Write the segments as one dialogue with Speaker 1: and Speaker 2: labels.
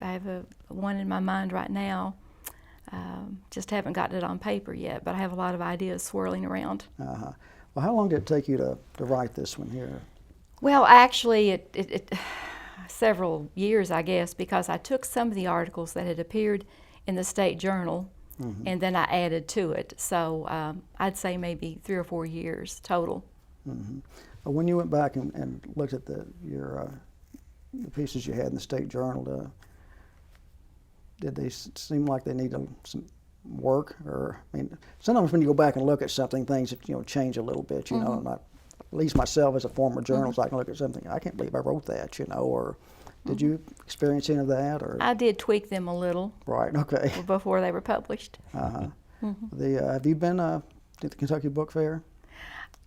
Speaker 1: I have one in my mind right now. Just haven't gotten it on paper yet, but I have a lot of ideas swirling around.
Speaker 2: Uh-huh. Well, how long did it take you to write this one here?
Speaker 1: Well, actually, it several years, I guess, because I took some of the articles that had appeared in the State Journal, and then I added to it. So I'd say maybe 3 or 4 years total.
Speaker 2: When you went back and looked at the pieces you had in the State Journal, did they seem like they needed some work? Or, I mean, sometimes when you go back and look at something, things change a little bit. You know, at least myself as a former journalist, I can look at something. I can't believe I wrote that. Or did you experience any of that? Or
Speaker 1: I did tweak them a little.
Speaker 2: Right. Okay.
Speaker 1: Before they were published.
Speaker 2: Have you been to the Kentucky Book Fair?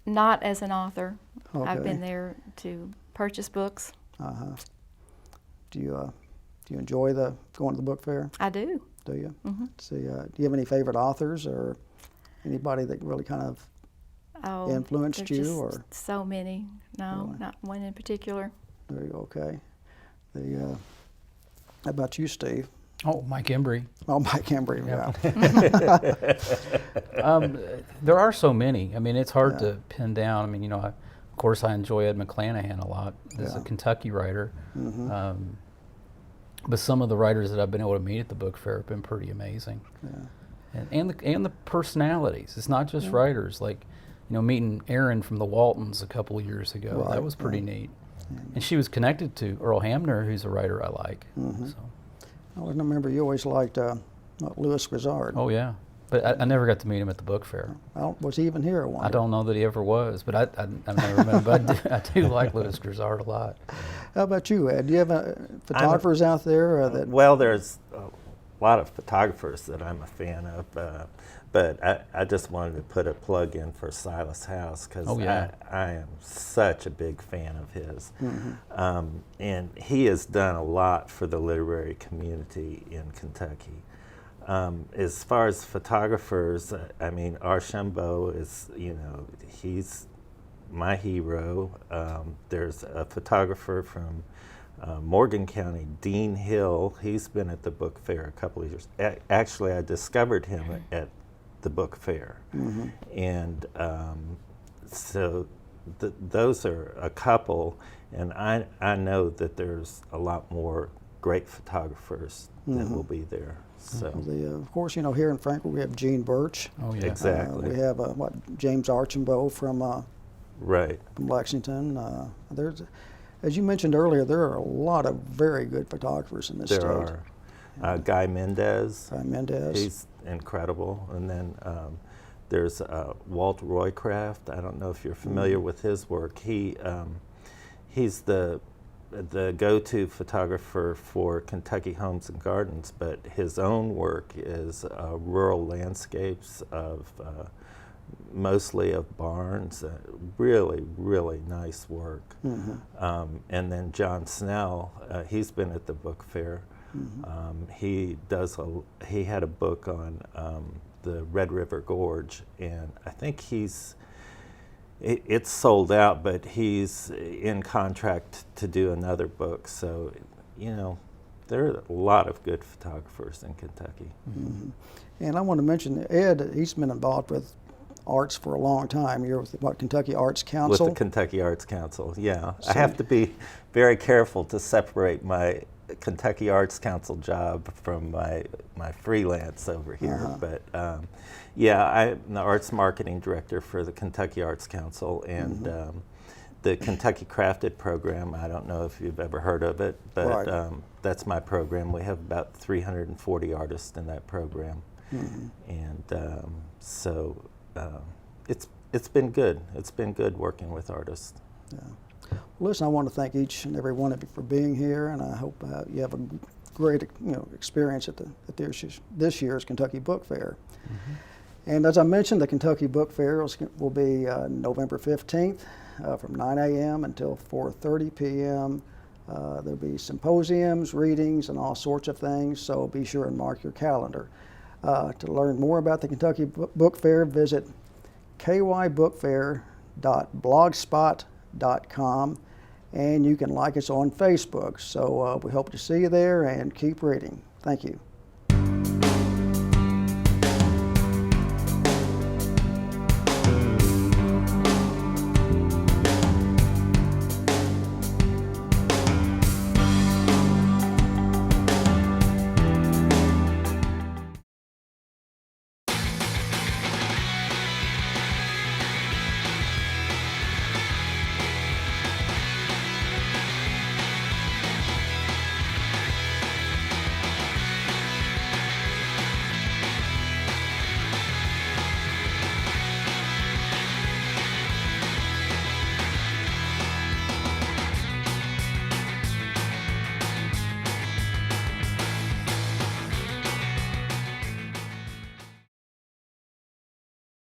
Speaker 1: Not as an author.
Speaker 2: Okay.
Speaker 1: I've been there to purchase books.
Speaker 2: Do you enjoy going to the book fair?
Speaker 1: I do.
Speaker 2: Do you? See, do you have any favorite authors or anybody that really kind of influenced you?
Speaker 1: Just
Speaker 2: or
Speaker 1: so many. No,
Speaker 2: Really?
Speaker 1: not one in particular.
Speaker 2: There you go. Okay. How about you, Steve?
Speaker 3: Oh, Mike Embry.
Speaker 2: Oh, Mike Embry.
Speaker 3: Yeah. There are so many. I mean, it's hard to pin down. I mean, of course, I enjoy Ed McClanahan a lot as a Kentucky writer. But some of the writers that I've been able to meet at the book fair have been pretty amazing.
Speaker 2: Yeah.
Speaker 3: And the personalities. It's not just writers. Like, meeting Erin from the Waltons a couple of years ago.
Speaker 2: Right,
Speaker 3: That was pretty neat. And she was connected to Earl Hamner, who's a writer I like. So.
Speaker 2: I remember you always liked Louis Grizzard.
Speaker 3: Oh, yeah. But I never got to meet him at the book fair.
Speaker 2: Was he even here?
Speaker 3: I don't know that he ever was, but I never met him. But I do like Louis Grizzard a lot.
Speaker 2: How about you, Ed? Do you have photographers out there that?
Speaker 4: Well, there's a lot of photographers that I'm a fan of, but I just wanted to put a plug in for Silas House because I am such a big fan of his. And he has done a lot for the literary community in Kentucky. As far as photographers, I mean, Archambault is, he's my hero. There's a photographer from Morgan County, Dean Hill. He's been at the book fair a couple of years. Actually, I discovered him at the book fair. And so those are a couple, and I know that there's a lot more great photographers that will be there. So,
Speaker 2: of course, here in Frankfort we have Gene Birch.
Speaker 3: Oh, yeah.
Speaker 4: Exactly.
Speaker 2: We have James Archambault from
Speaker 4: right.
Speaker 2: from Lexington. There's, as you mentioned earlier, there are a lot of very good photographers in this state.
Speaker 4: There are. Guy Mendez.
Speaker 2: Guy Mendez.
Speaker 4: He's incredible. And then there's Walt Roycraft. I don't know if you're familiar with his work. He's the go-to photographer for Kentucky Homes and Gardens, but his own work is rural landscapes of mostly of barns. Really, really nice work. And then John Snell, he's been at the book fair. He had a book on the Red River Gorge, and I think it's sold out, but he's in contract to do another book. So, there are a lot of good photographers in Kentucky.
Speaker 2: And I want to mention Ed. He's been involved with arts for a long time. You're with Kentucky Arts Council.
Speaker 4: With the Kentucky Arts Council, yeah. So I have to be very careful to separate my Kentucky Arts Council job from my freelance over here. But I'm the arts marketing director for the Kentucky Arts Council, and the Kentucky Crafted program. I don't know if you've ever heard of it, but that's my program. We have about 340 artists in that program, and so it's been good. It's been good working with artists.
Speaker 2: Yeah. Well, listen, I want to thank each and every one of you for being here, and I hope you have a great experience at this year's Kentucky Book Fair. And as I mentioned, the Kentucky Book Fair will be November 15th from 9 a.m. until 4:30 p.m. There'll be symposiums, readings, and all sorts of things, so be sure and mark your calendar. To learn more about the Kentucky Book Fair, visit kybookfair.blogspot.com, and you can like us on Facebook. So we hope to see you there, and keep reading. Thank you.